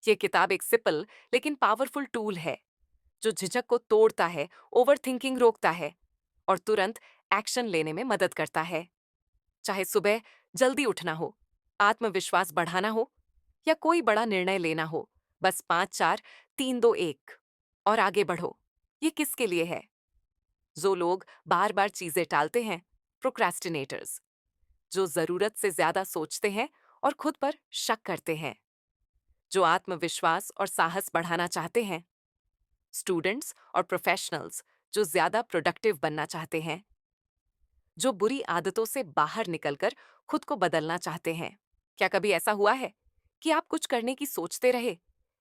ये किताब एक सिंपल लेकिन पावरफुल टूल है जो झिझक को तोड़ता है, ओवरथिंकिंग रोकता है और तुरंत एक्शन लेने में मदद करता है। चाहे सुबह जल्दी उठना हो, आत्मविश्वास बढ़ाना हो या कोई बड़ा निर्णय लेना हो, बस 5 4 3 2 1 और आगे बढ़ो। ये किसके लिए है? जो लोग बार बार चीजें टालते हैं, प्रोक्रेस्टिनेटर्स, जो जरूरत से ज्यादा सोचते हैं और खुद पर शक करते हैं, जो आत्मविश्वास और साहस बढ़ाना चाहते हैं, स्टूडेंट्स और प्रोफेशनल्स जो ज्यादा प्रोडक्टिव बनना चाहते हैं, जो बुरी आदतों से बाहर निकलकर खुद को बदलना चाहते हैं। क्या कभी ऐसा हुआ है कि आप कुछ करने की सोचते रहे,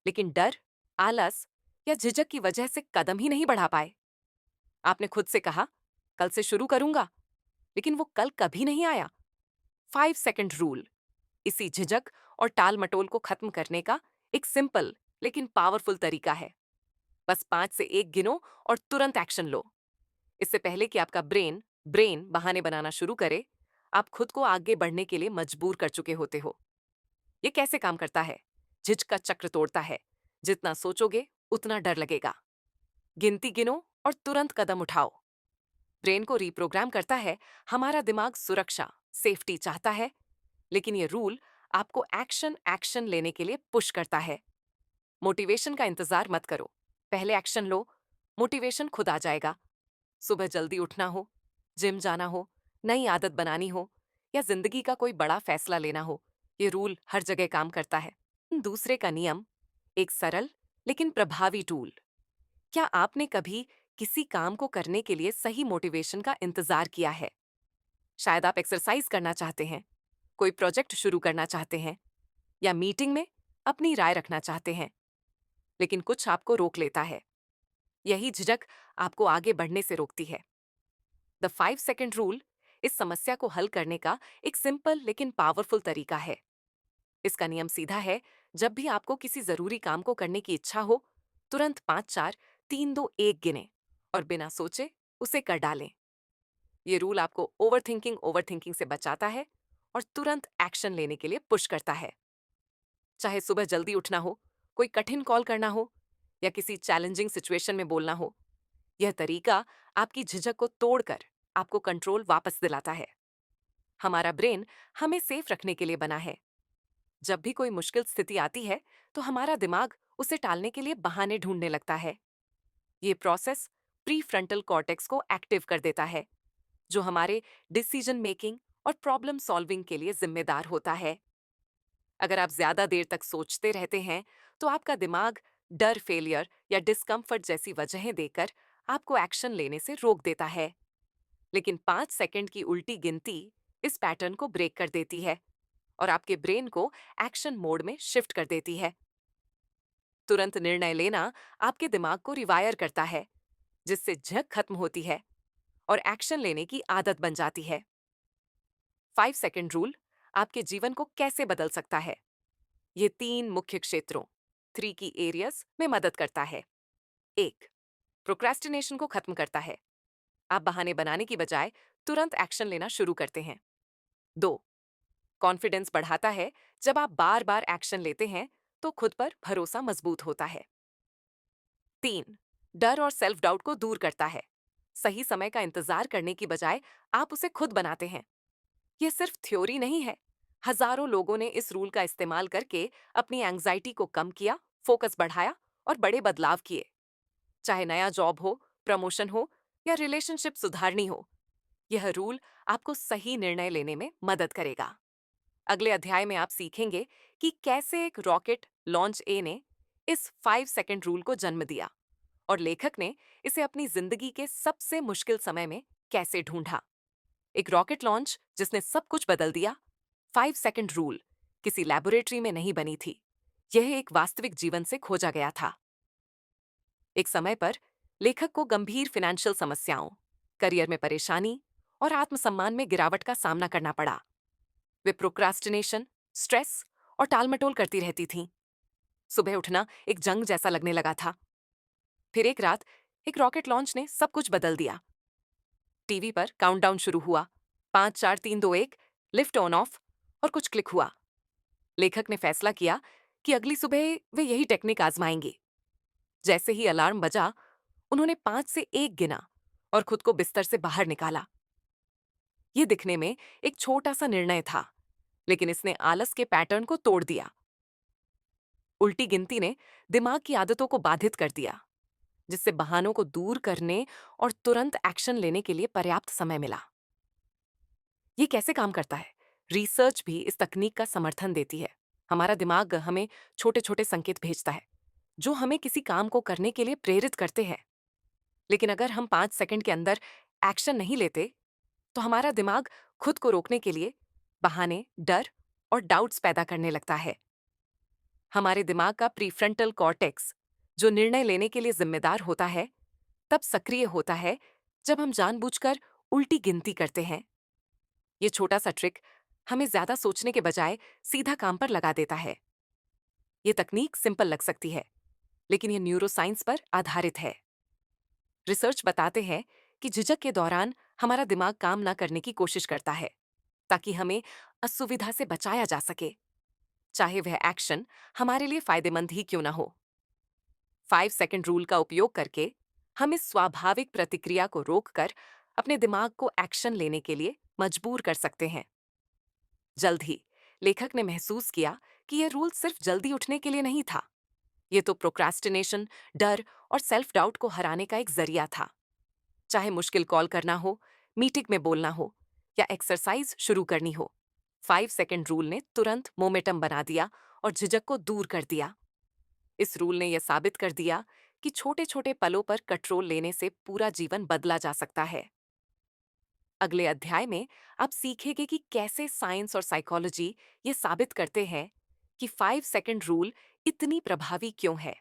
लेकिन डर, आलस या झिझक की वजह से कदम ही नहीं बढ़ा पाए? आपने खुद से कहा, कल से शुरू करूंगा, लेकिन वो कल कभी नहीं आया। 5 सेकंड रूल इसी झिझक और टाल मटोल को खत्म करने का एक सिंपल लेकिन पावरफुल तरीका है। बस 5 से 1 गिनो और तुरंत एक्शन लो। इससे पहले कि आपका ब्रेन ब्रेन बहाने बनाना शुरू करे, आप खुद को आगे बढ़ने के लिए मजबूर कर चुके होते हो। ये कैसे काम करता है? झिझक का चक्र तोड़ता है। जितना सोचोगे उतना डर लगेगा। गिनती गिनो और तुरंत कदम उठाओ। ब्रेन को रीप्रोग्राम करता है। हमारा दिमाग सुरक्षा, सेफ्टी चाहता है, लेकिन ये रूल आपको एक्शन एक्शन लेने के लिए पुश करता है। मोटिवेशन का इंतजार मत करो, पहले एक्शन लो। मोटिवेशन खुद आ जाएगा। सुबह जल्दी उठना हो, जिम जाना हो, नई आदत बनानी हो या जिंदगी का कोई बड़ा फैसला लेना हो, ये रूल हर जगह काम करता है। दूसरे का नियम, एक सरल लेकिन प्रभावी टूल। क्या आपने कभी किसी काम को करने के लिए सही मोटिवेशन का इंतजार किया है? शायद आप एक्सरसाइज करना चाहते हैं, कोई प्रोजेक्ट शुरू करना चाहते हैं या मीटिंग में अपनी राय रखना चाहते हैं, लेकिन कुछ आपको रोक लेता है। यही झिझक आपको आगे बढ़ने से रोकती है। द 5 सेकंड रूल इस समस्या को हल करने का एक सिंपल लेकिन पावरफुल तरीका है। इसका नियम सीधा है। जब भी आपको किसी जरूरी काम को करने की इच्छा हो, तुरंत 5 4 3 2 1 गिने और बिना सोचे उसे कर डालें। ये रूल आपको ओवरथिंकिंग से बचाता है और तुरंत एक्शन लेने के लिए पुश करता है। चाहे सुबह जल्दी उठना हो, कोई कठिन कॉल करना हो या किसी चैलेंजिंग सिचुएशन में बोलना हो, यह तरीका आपकी झिझक को तोड़कर आपको कंट्रोल वापस दिलाता है। हमारा ब्रेन हमें सेफ रखने के लिए बना है। जब भी कोई मुश्किल स्थिति आती है, तो हमारा दिमाग उसे टालने के लिए बहाने ढूंढने लगता है। ये प्रोसेस प्री फ्रंटल कॉर्टेक्स को एक्टिव कर देता है, जो हमारे डिसीजन मेकिंग और प्रॉब्लम सॉल्विंग के लिए जिम्मेदार होता है। अगर आप ज्यादा देर तक सोचते रहते हैं, तो आपका दिमाग डर, फेलियर या डिस्कम्फर्ट जैसी वजहें देकर आपको एक्शन लेने से रोक देता है। लेकिन 5 सेकंड की उल्टी गिनती इस पैटर्न को ब्रेक कर देती है और आपके ब्रेन को एक्शन मोड में शिफ्ट कर देती है। तुरंत निर्णय लेना आपके दिमाग को रिवायर करता है, जिससे झक खत्म होती है और एक्शन लेने की आदत बन जाती है। 5 सेकंड रूल आपके जीवन को कैसे बदल सकता है? ये 3 मुख्य क्षेत्रों, 3 की एरियस में मदद करता है। 1. प्रोक्रेस्टिनेशन को खत्म करता है। आप बहाने बनाने की बजाय तुरंत एक्शन लेना शुरू करते हैं। 2. कॉन्फिडेंस बढ़ाता है। जब आप बार बार एक्शन लेते हैं, तो खुद पर भरोसा मजबूत होता है। 3. डर और सेल्फ डाउट को दूर करता है। सही समय का इंतजार करने की बजाय आप उसे खुद बनाते हैं। यह सिर्फ थ्योरी नहीं है। हजारों लोगों ने इस रूल का इस्तेमाल करके अपनी एंग्जाइटी को कम किया, फोकस बढ़ाया और बड़े बदलाव किए। चाहे नया जॉब हो, प्रमोशन हो या रिलेशनशिप सुधारनी हो, यह रूल आपको सही निर्णय लेने में मदद करेगा। अगले अध्याय में आप सीखेंगे कि कैसे एक रॉकेट लॉन्च ए ने इस 5 सेकंड रूल को जन्म दिया और लेखक ने इसे अपनी जिंदगी के सबसे मुश्किल समय में कैसे ढूंढा। एक रॉकेट लॉन्च जिसने सब कुछ बदल दिया। 5 सेकंड रूल किसी लैबोरेटरी में नहीं बनी थी, यह एक वास्तविक जीवन से खोजा गया था। एक समय पर लेखक को गंभीर फाइनेंशियल समस्याओं, करियर में परेशानी और आत्मसम्मान में गिरावट का सामना करना पड़ा। वे प्रोक्रास्टिनेशन, स्ट्रेस और टालमटोल करती रहती थीं। सुबह उठना एक जंग जैसा लगने लगा था। फिर एक रात एक रॉकेट लॉन्च ने सब कुछ बदल दिया। टीवी पर काउंटडाउन शुरू हुआ। 5 4 3 2 1, लिफ्ट ऑन ऑफ और कुछ क्लिक हुआ। लेखक ने फैसला किया कि अगली सुबह वे यही टेक्निक आजमाएंगे। जैसे ही अलार्म बजा, उन्होंने 5 से 1 गिना और खुद को बिस्तर से बाहर निकाला। ये दिखने में एक छोटा सा निर्णय था, लेकिन इसने आलस के पैटर्न को तोड़ दिया। उल्टी गिनती ने दिमाग की आदतों को बाधित कर दिया, जिससे बहानों को दूर करने और तुरंत एक्शन लेने के लिए पर्याप्त समय मिला। ये कैसे काम करता है? रिसर्च भी इस तकनीक का समर्थन देती है। हमारा दिमाग हमें छोटे छोटे संकेत भेजता है, जो हमें किसी काम को करने के लिए प्रेरित करते हैं। लेकिन अगर हम 5 सेकंड के अंदर एक्शन नहीं लेते, तो हमारा दिमाग खुद को रोकने के लिए बहाने, डर और डाउट्स पैदा करने लगता है। हमारे दिमाग का प्रीफ्रंटल कॉर्टेक्स, जो निर्णय लेने के लिए जिम्मेदार होता है, तब सक्रिय होता है जब हम जानबूझकर उल्टी गिनती करते हैं। ये छोटा सा ट्रिक हमें ज्यादा सोचने के बजाय सीधा काम पर लगा देता है। ये तकनीक सिंपल लग सकती है, लेकिन ये न्यूरोसाइंस पर आधारित है। रिसर्च बताते हैं कि झिझक के दौरान हमारा दिमाग काम ना करने की कोशिश करता है, ताकि हमें असुविधा से बचाया जा सके, चाहे वह एक्शन हमारे लिए फायदेमंद ही क्यों ना हो। 5 सेकंड रूल का उपयोग करके हम इस स्वाभाविक प्रतिक्रिया को रोककर अपने दिमाग को एक्शन लेने के लिए मजबूर कर सकते हैं। जल्द ही लेखक ने महसूस किया कि यह रूल सिर्फ जल्दी उठने के लिए नहीं था। यह तो प्रोक्रास्टिनेशन, डर और सेल्फ डाउट को हराने का एक जरिया था। चाहे मुश्किल कॉल करना हो, मीटिंग में बोलना हो या एक्सरसाइज शुरू करनी हो, 5 सेकंड रूल ने तुरंत मोमेंटम बना दिया और झिझक को दूर कर दिया। इस रूल ने यह साबित कर दिया कि छोटे छोटे पलों पर कंट्रोल लेने से पूरा जीवन बदला जा सकता है। अगले अध्याय में आप सीखेंगे कि कैसे साइंस और साइकोलॉजी ये साबित करते हैं कि 5 सेकंड रूल इतनी प्रभावी क्यों है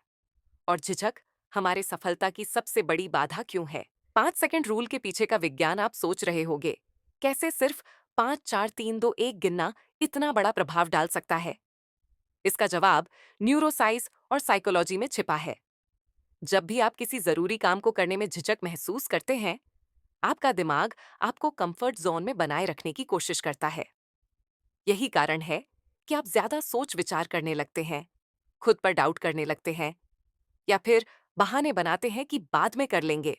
और झिझक हमारे सफलता की सबसे बड़ी बाधा क्यों है। 5 सेकंड रूल के पीछे का विज्ञान आप सोच रहे होंगे, कैसे सिर्फ 5 4 3 2 1 गिनना इतना बड़ा प्रभाव डाल सकता है। इसका जवाब न्यूरोसाइंस और साइकोलॉजी में छिपा है। जब भी आप किसी जरूरी काम को करने में झिझक महसूस करते हैं, आपका दिमाग आपको कंफर्ट जोन में बनाए रखने की कोशिश करता है। यही कारण है कि आप ज्यादा सोच विचार करने लगते हैं, खुद पर डाउट करने लगते हैं या फिर बहाने बनाते हैं कि बाद में कर लेंगे।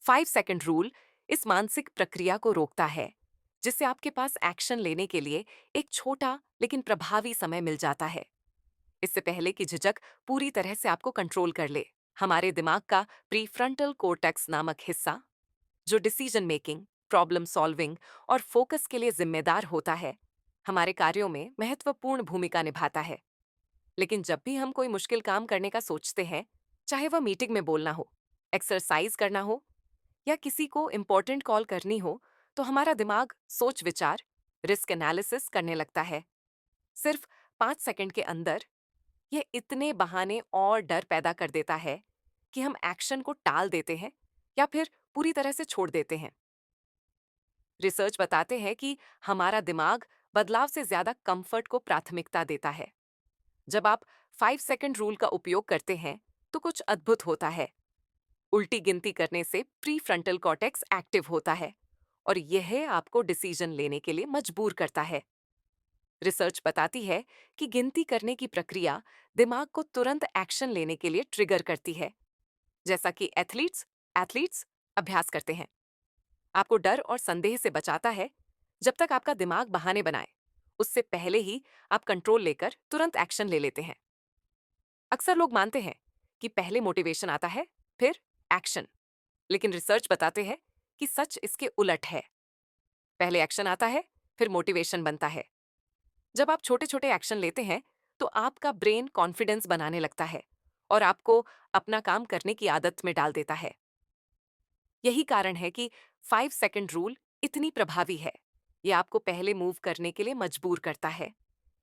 5 सेकंड रूल इस मानसिक प्रक्रिया को रोकता है, जिससे आपके पास एक्शन लेने के लिए एक छोटा लेकिन प्रभावी समय मिल जाता है, इससे पहले कि झिझक पूरी तरह से आपको कंट्रोल कर ले। हमारे दिमाग का प्रीफ्रंटल कोर्टेक्स नामक हिस्सा, जो डिसीजन मेकिंग, प्रॉब्लम सॉल्विंग और फोकस के लिए जिम्मेदार होता है, हमारे कार्यों में महत्वपूर्ण भूमिका निभाता है। लेकिन जब भी हम कोई मुश्किल काम करने का सोचते हैं, चाहे वह मीटिंग में बोलना हो, एक्सरसाइज करना हो या किसी को इम्पोर्टेंट कॉल करनी हो, तो हमारा दिमाग सोच विचार, रिस्क एनालिसिस करने लगता है। सिर्फ 5 सेकंड के अंदर यह इतने बहाने और डर पैदा कर देता है कि हम एक्शन को टाल देते हैं या फिर पूरी तरह से छोड़ देते हैं। रिसर्च बताते हैं कि हमारा दिमाग बदलाव से ज्यादा कंफर्ट को प्राथमिकता देता है। जब आप 5 सेकंड रूल का उपयोग करते हैं, तो कुछ अद्भुत होता है। उल्टी गिनती करने से प्री फ्रंटल कॉर्टेक्स एक्टिव होता है और यह आपको डिसीजन लेने के लिए मजबूर करता है। रिसर्च बताती है कि गिनती करने की प्रक्रिया दिमाग को तुरंत एक्शन लेने के लिए ट्रिगर करती है, जैसा कि एथलीट्स एथलीट्स अभ्यास करते हैं। आपको डर और संदेह से बचाता है। जब तक आपका दिमाग बहाने बनाए, उससे पहले ही आप कंट्रोल लेकर तुरंत एक्शन ले लेते हैं। अक्सर लोग मानते हैं कि पहले मोटिवेशन आता है, फिर एक्शन, लेकिन रिसर्च बताते हैं कि सच इसके उलट है। पहले एक्शन आता है, फिर मोटिवेशन बनता है। जब आप छोटे छोटे एक्शन लेते हैं, तो आपका ब्रेन कॉन्फिडेंस बनाने लगता है और आपको अपना काम करने की आदत में डाल देता है। यही कारण है कि 5 सेकंड रूल इतनी प्रभावी है। ये आपको पहले मूव करने के लिए मजबूर करता है,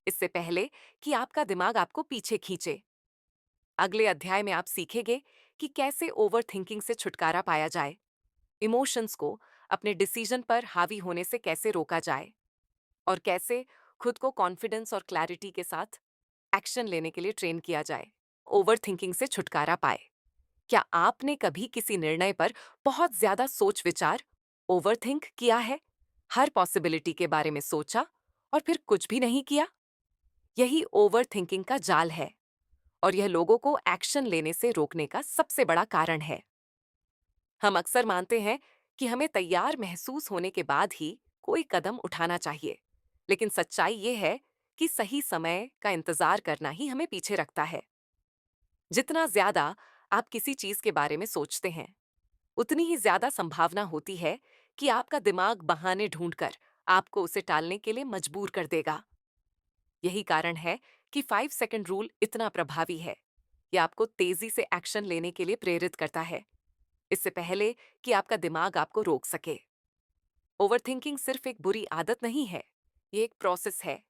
इससे पहले कि आपका दिमाग आपको पीछे खींचे। अगले अध्याय में आप सीखेंगे कि कैसे ओवर थिंकिंग से छुटकारा पाया जाए, इमोशंस को अपने डिसीजन पर हावी होने से कैसे रोका जाए और कैसे खुद को कॉन्फिडेंस और क्लैरिटी के साथ एक्शन लेने के लिए ट्रेन किया जाए। ओवर थिंकिंग से छुटकारा पाए। क्या आपने कभी किसी निर्णय पर बहुत ज्यादा सोच विचार, ओवरथिंक किया है? हर पॉसिबिलिटी के बारे में सोचा और फिर कुछ भी नहीं किया? यही ओवर थिंकिंग का जाल है और यह लोगों को एक्शन लेने से रोकने का सबसे बड़ा कारण है। हम अक्सर मानते हैं कि हमें तैयार महसूस होने के बाद ही कोई कदम उठाना चाहिए, लेकिन सच्चाई ये है कि सही समय का इंतजार करना ही हमें पीछे रखता है। जितना ज्यादा आप किसी चीज के बारे में सोचते हैं, उतनी ही ज्यादा संभावना होती है कि आपका दिमाग बहाने ढूंढकर आपको उसे टालने के लिए मजबूर कर देगा। यही कारण है कि 5 सेकंड रूल इतना प्रभावी है। यह आपको तेजी से एक्शन लेने के लिए प्रेरित करता है, इससे पहले कि आपका दिमाग आपको रोक सके। ओवरथिंकिंग सिर्फ एक बुरी आदत नहीं है, ये एक प्रोसेस है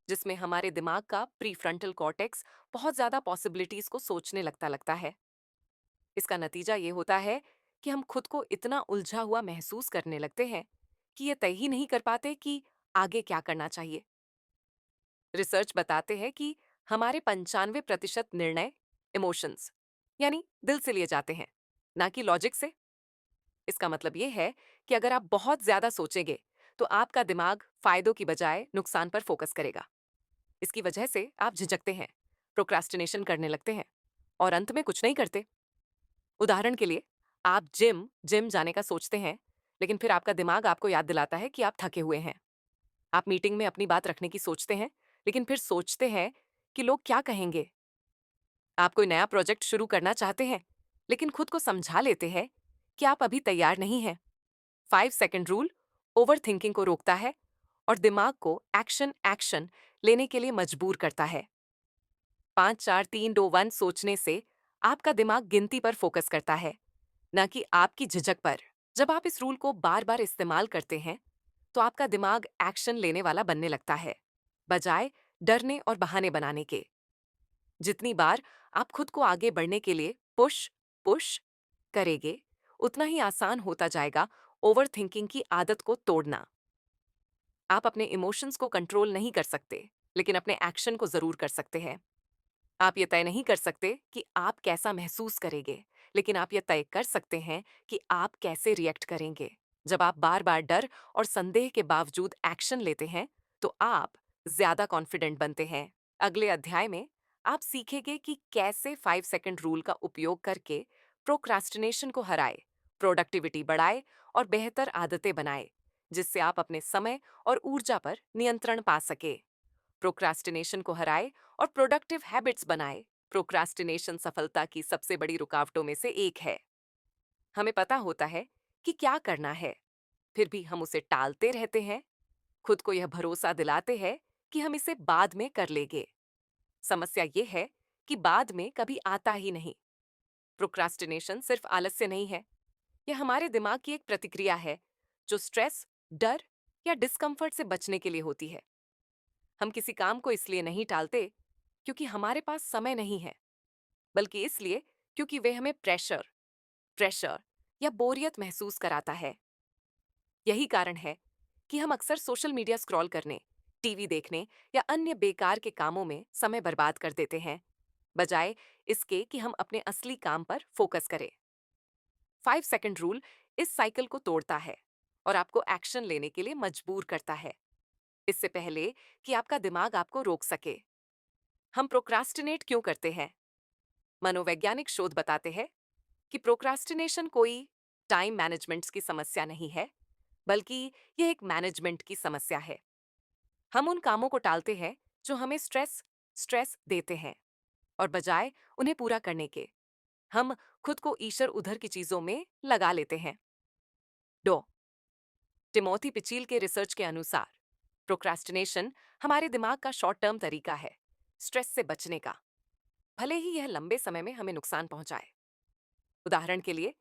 जिसमें हमारे दिमाग का प्रीफ्रंटल कॉर्टेक्स बहुत ज्यादा पॉसिबिलिटीज को सोचने लगता है। इसका नतीजा ये होता है कि हम खुद को इतना उलझा हुआ महसूस करने लगते हैं कि ये तय ही नहीं कर पाते कि आगे क्या करना चाहिए। रिसर्च बताते हैं कि हमारे 95% निर्णय इमोशंस यानी दिल से लिए जाते हैं, ना कि लॉजिक से। इसका मतलब ये है कि अगर आप बहुत ज्यादा सोचेंगे तो आपका दिमाग फायदों की बजाय नुकसान पर फोकस करेगा। इसकी वजह से आप झिझकते हैं, प्रोक्रास्टिनेशन करने लगते हैं और अंत में कुछ नहीं करते। उदाहरण के लिए, आप जिम जिम जाने का सोचते हैं, लेकिन फिर आपका दिमाग आपको याद दिलाता है कि आप थके हुए हैं। आप मीटिंग में अपनी बात रखने की सोचते हैं, लेकिन फिर सोचते हैं कि लोग क्या कहेंगे। आप कोई नया प्रोजेक्ट शुरू करना चाहते हैं, लेकिन खुद को समझा लेते हैं कि आप अभी तैयार नहीं हैं। 5 सेकंड रूल ओवर थिंकिंग को रोकता है और दिमाग को एक्शन एक्शन लेने के लिए मजबूर करता है। 5 4 3 2 1 सोचने से आपका दिमाग गिनती पर फोकस करता है, न कि आपकी झिझक पर। जब आप इस रूल को बार बार इस्तेमाल करते हैं तो आपका दिमाग एक्शन लेने वाला बनने लगता है, बजाय डरने और बहाने बनाने के। जितनी बार आप खुद को आगे बढ़ने के लिए पुश पुश करेंगे, उतना ही आसान होता जाएगा ओवर थिंकिंग की आदत को तोड़ना। आप अपने इमोशंस को कंट्रोल नहीं कर सकते, लेकिन अपने एक्शन को जरूर कर सकते हैं। आप ये तय नहीं कर सकते कि आप कैसा महसूस करेंगे, लेकिन आप ये तय कर सकते हैं कि आप कैसे रिएक्ट करेंगे। जब आप बार बार डर और संदेह के बावजूद एक्शन लेते हैं, तो आप ज्यादा कॉन्फिडेंट बनते हैं। अगले अध्याय में आप सीखेंगे कि कैसे 5 सेकंड रूल का उपयोग करके प्रोक्रास्टिनेशन को हराए, प्रोडक्टिविटी बढ़ाए और बेहतर आदतें बनाए, जिससे आप अपने समय और ऊर्जा पर नियंत्रण पा सके। प्रोक्रास्टिनेशन को हराए और प्रोडक्टिव हैबिट्स बनाए। प्रोक्रास्टिनेशन सफलता की सबसे बड़ी रुकावटों में से एक है। हमें पता होता है कि क्या करना है, फिर भी हम उसे टालते रहते हैं, खुद को यह भरोसा दिलाते हैं कि हम इसे बाद में कर लेंगे। समस्या ये है कि बाद में कभी आता ही नहीं। प्रोक्रास्टिनेशन सिर्फ आलस्य नहीं है, यह हमारे दिमाग की एक प्रतिक्रिया है जो स्ट्रेस, डर या डिस्कंफर्ट से बचने के लिए होती है। हम किसी काम को इसलिए नहीं टालते क्योंकि हमारे पास समय नहीं है, बल्कि इसलिए क्योंकि वे हमें प्रेशर प्रेशर या बोरियत महसूस कराता है। यही कारण है कि हम अक्सर सोशल मीडिया स्क्रॉल करने, टीवी देखने या अन्य बेकार के कामों में समय बर्बाद कर देते हैं, बजाय इसके कि हम अपने असली काम पर फोकस करें। 5 सेकंड रूल इस साइकिल को तोड़ता है और आपको एक्शन लेने के लिए मजबूर करता है, इससे पहले कि आपका दिमाग आपको रोक सके। हम प्रोक्रास्टिनेट क्यों करते हैं? मनोवैज्ञानिक शोध बताते हैं कि प्रोक्रास्टिनेशन कोई टाइम मैनेजमेंट की समस्या नहीं है, बल्कि यह एक मैनेजमेंट की समस्या है। हम उन कामों को टालते हैं जो हमें स्ट्रेस स्ट्रेस देते हैं, और बजाय उन्हें पूरा करने के, हम खुद को ईशर उधर की चीजों में लगा लेते हैं। डो टिमोथी पिचील के रिसर्च के अनुसार प्रोक्रास्टिनेशन हमारे दिमाग का शॉर्ट टर्म तरीका है स्ट्रेस से बचने का, भले ही यह लंबे समय में हमें नुकसान पहुंचाए। उदाहरण के लिए,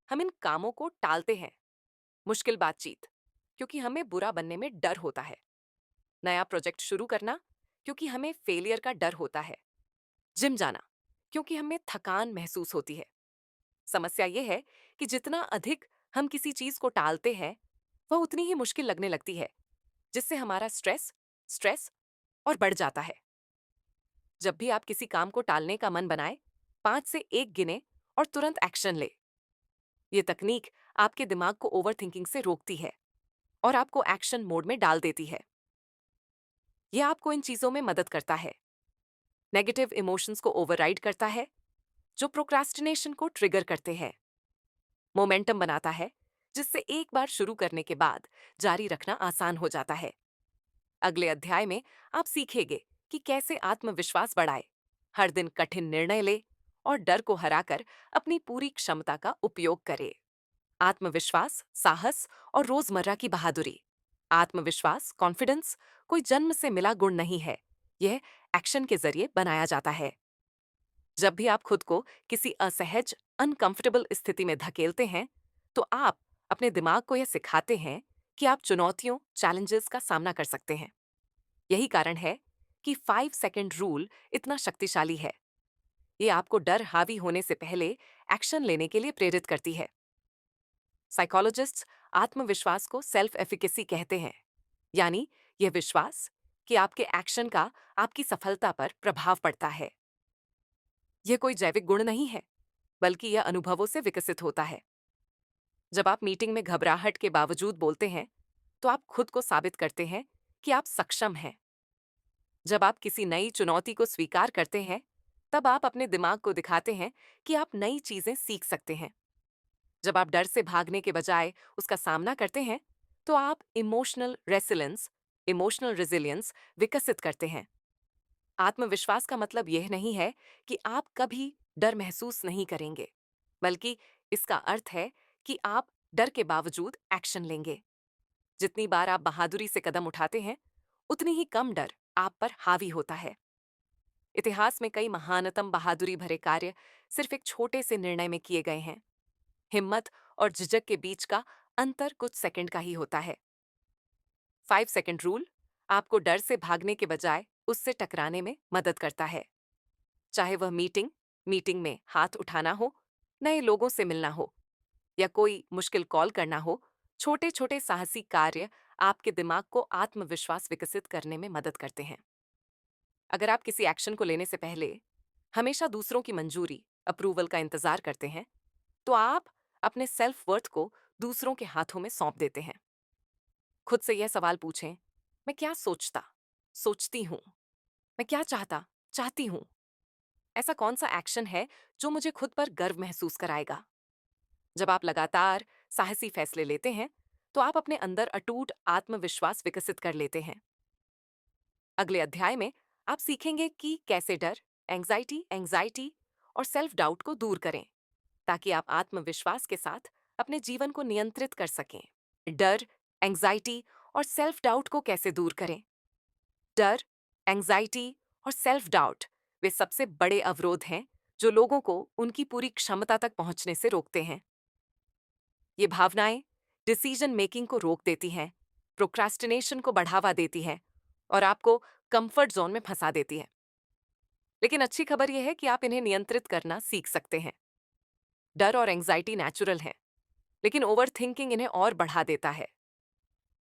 हम इन कामों को टालते हैं। मुश्किल बातचीत, क्योंकि हमें बुरा बनने में डर होता है। नया प्रोजेक्ट शुरू करना, क्योंकि हमें फेलियर का डर होता है। जिम जाना, क्योंकि हमें थकान महसूस होती है। समस्या यह है कि जितना अधिक हम किसी चीज को टालते हैं, वह उतनी ही मुश्किल लगने लगती है, जिससे हमारा स्ट्रेस स्ट्रेस और बढ़ जाता है। जब भी आप किसी काम को टालने का मन बनाए, 5 से 1 गिने और तुरंत एक्शन ले। ये तकनीक आपके दिमाग को ओवरथिंकिंग से रोकती है और आपको एक्शन मोड में डाल देती है। यह आपको इन चीजों में मदद करता है। नेगेटिव इमोशंस को ओवरराइड करता है, जो प्रोक्रास्टिनेशन को ट्रिगर करते हैं। मोमेंटम बनाता है, जिससे एक बार शुरू करने के बाद जारी रखना आसान हो जाता है। अगले अध्याय में आप सीखेंगे कि कैसे आत्मविश्वास बढ़ाए, हर दिन कठिन निर्णय ले और डर को हराकर अपनी पूरी क्षमता का उपयोग करे। आत्मविश्वास, साहस और रोजमर्रा की बहादुरी। आत्मविश्वास, कॉन्फिडेंस कोई जन्म से मिला गुण नहीं है, यह एक्शन के जरिए बनाया जाता है। जब भी आप खुद को किसी असहज, अनकंफर्टेबल स्थिति में धकेलते हैं, तो आप अपने दिमाग को यह सिखाते हैं कि आप चुनौतियों, चैलेंजेस का सामना कर सकते हैं। यही कारण है कि 5 सेकंड रूल इतना शक्तिशाली है। ये आपको डर हावी होने से पहले एक्शन लेने के लिए प्रेरित करती है। साइकोलॉजिस्ट्स आत्मविश्वास को सेल्फ एफिकेसी कहते हैं, यानी यह विश्वास कि आपके एक्शन का आपकी सफलता पर प्रभाव पड़ता है। यह कोई जैविक गुण नहीं है, बल्कि यह अनुभवों से विकसित होता है। जब आप मीटिंग में घबराहट के बावजूद बोलते हैं, तो आप खुद को साबित करते हैं कि आप सक्षम हैं। जब आप किसी नई चुनौती को स्वीकार करते हैं, तब आप अपने दिमाग को दिखाते हैं कि आप नई चीजें सीख सकते हैं। जब आप डर से भागने के बजाय उसका सामना करते हैं, तो आप इमोशनल रेजिलियंस विकसित करते हैं। आत्मविश्वास का मतलब यह नहीं है कि आप कभी डर महसूस नहीं करेंगे, बल्कि इसका अर्थ है कि आप डर के बावजूद एक्शन लेंगे। जितनी बार आप बहादुरी से कदम उठाते हैं, उतनी ही कम डर आप पर हावी होता है। इतिहास में कई महानतम बहादुरी भरे कार्य सिर्फ एक छोटे से निर्णय में किए गए हैं। हिम्मत और झिझक के बीच का अंतर कुछ सेकंड का ही होता है। 5 सेकंड रूल आपको डर से भागने के बजाय उससे टकराने में मदद करता है। चाहे वह मीटिंग में हाथ उठाना हो, नए लोगों से मिलना हो या कोई मुश्किल कॉल करना हो, छोटे छोटे साहसी कार्य आपके दिमाग को आत्मविश्वास विकसित करने में मदद करते हैं। अगर आप किसी एक्शन को लेने से पहले हमेशा दूसरों की मंजूरी, अप्रूवल का इंतजार करते हैं, तो आप अपने सेल्फ वर्थ को दूसरों के हाथों में सौंप देते हैं। खुद से यह सवाल पूछें, मैं क्या सोचती हूँ, मैं क्या चाहती हूँ। ऐसा कौन सा एक्शन है जो मुझे खुद पर गर्व महसूस कराएगा। जब आप लगातार साहसी फैसले लेते हैं, तो आप अपने अंदर अटूट आत्मविश्वास विकसित कर लेते हैं। अगले अध्याय में आप सीखेंगे कि कैसे डर, एंजाइटी और सेल्फ डाउट को दूर करें, ताकि आप आत्मविश्वास के साथ अपने जीवन को नियंत्रित कर सकें। डर, एंजाइटी और सेल्फ डाउट को कैसे दूर करें? डर, एंजाइटी और सेल्फ डाउट वे सबसे बड़े अवरोध हैं जो लोगों को उनकी पूरी क्षमता तक पहुंचने से रोकते हैं। ये भावनाएं डिसीजन मेकिंग को रोक देती हैं, प्रोक्रास्टिनेशन को बढ़ावा देती हैं और आपको कंफर्ट जोन में फंसा देती है। लेकिन अच्छी खबर यह है कि आप इन्हें नियंत्रित करना सीख सकते हैं। डर और एंजाइटी नेचुरल हैं, लेकिन ओवर थिंकिंग इन्हें और बढ़ा देता है।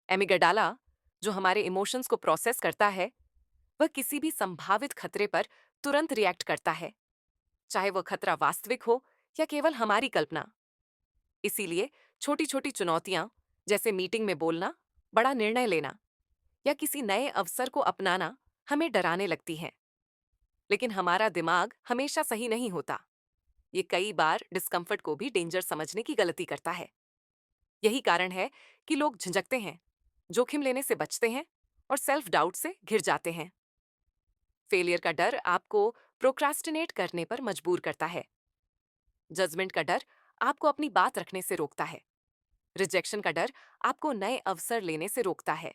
एमिगडाला, जो हमारे इमोशंस को प्रोसेस करता है, वह किसी भी संभावित खतरे पर तुरंत रिएक्ट करता है, चाहे वह खतरा वास्तविक हो या केवल हमारी कल्पना। इसीलिए छोटी छोटी चुनौतियां, जैसे मीटिंग में बोलना, बड़ा निर्णय लेना या किसी नए अवसर को अपनाना, हमें डराने लगती हैं। लेकिन हमारा दिमाग हमेशा सही नहीं होता। ये कई बार डिस्कम्फर्ट को भी डेंजर समझने की गलती करता है। यही कारण है कि लोग झिझकते हैं, जोखिम लेने से बचते हैं और सेल्फ डाउट से घिर जाते हैं। फेलियर का डर आपको प्रोक्रास्टिनेट करने पर मजबूर करता है। जजमेंट का डर आपको अपनी बात रखने से रोकता है। रिजेक्शन का डर आपको नए अवसर लेने से रोकता है।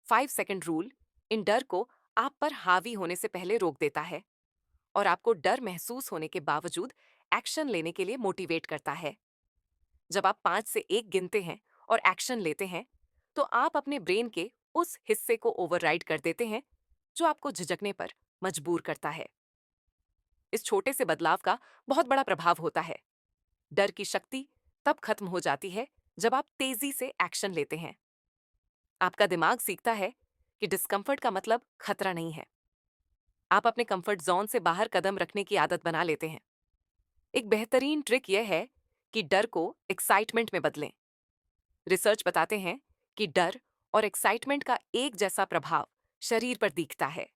5 सेकंड रूल इन डर को आप पर हावी होने से पहले रोक देता है और आपको डर महसूस होने के बावजूद एक्शन लेने के लिए मोटिवेट करता है। जब आप 5 से 1 गिनते हैं और एक्शन लेते हैं, तो आप अपने ब्रेन के उस हिस्से को ओवरराइड कर देते हैं जो आपको झिझकने पर मजबूर करता है। इस छोटे से बदलाव का बहुत बड़ा प्रभाव होता है। डर की शक्ति तब खत्म हो जाती है जब आप तेजी से एक्शन लेते हैं। आपका दिमाग सीखता है कि डिस्कम्फर्ट का मतलब खतरा नहीं है। आप अपने कंफर्ट जोन से बाहर कदम रखने की आदत बना लेते हैं। एक बेहतरीन ट्रिक यह है कि डर को एक्साइटमेंट में बदलें। रिसर्च बताते हैं कि डर और एक्साइटमेंट का एक जैसा प्रभाव शरीर पर दिखता है,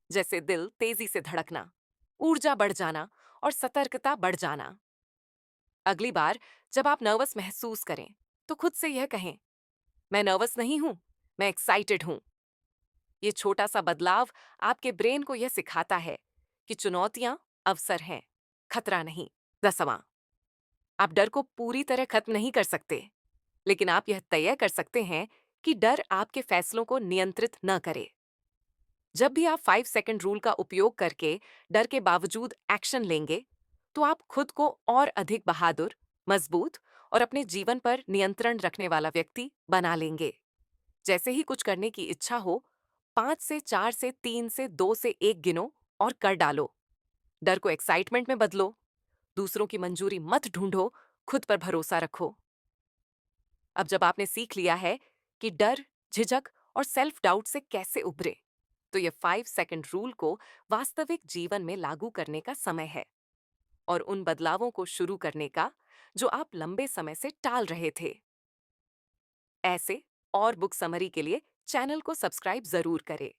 जैसे दिल तेजी से धड़कना, ऊर्जा बढ़ जाना और सतर्कता बढ़ जाना। अगली बार जब आप नर्वस महसूस करें, तो खुद से यह कहें, मैं नर्वस नहीं हूं, मैं एक्साइटेड हूं। ये छोटा सा बदलाव आपके ब्रेन को यह सिखाता है कि चुनौतियां अवसर हैं, खतरा नहीं। 10वां, आप डर को पूरी तरह खत्म नहीं कर सकते, लेकिन आप यह तय कर सकते हैं कि डर आपके फैसलों को नियंत्रित न करे। जब भी आप 5 सेकंड रूल का उपयोग करके डर के बावजूद एक्शन लेंगे, तो आप खुद को और अधिक बहादुर, मजबूत और अपने जीवन पर नियंत्रण रखने वाला व्यक्ति बना लेंगे। जैसे ही कुछ करने की इच्छा हो, 5 से 4 से 3 से 2 से 1 गिनो और कर डालो। डर को एक्साइटमेंट में बदलो, दूसरों की मंजूरी मत ढूंढो, खुद पर भरोसा रखो। अब जब आपने सीख लिया है कि डर, झिझक और सेल्फ डाउट से कैसे उभरे, तो ये 5 सेकंड रूल को वास्तविक जीवन में लागू करने का समय है और उन बदलावों को शुरू करने का जो आप लंबे समय से टाल रहे थे। ऐसे और बुक समरी के लिए चैनल को सब्सक्राइब जरूर करें।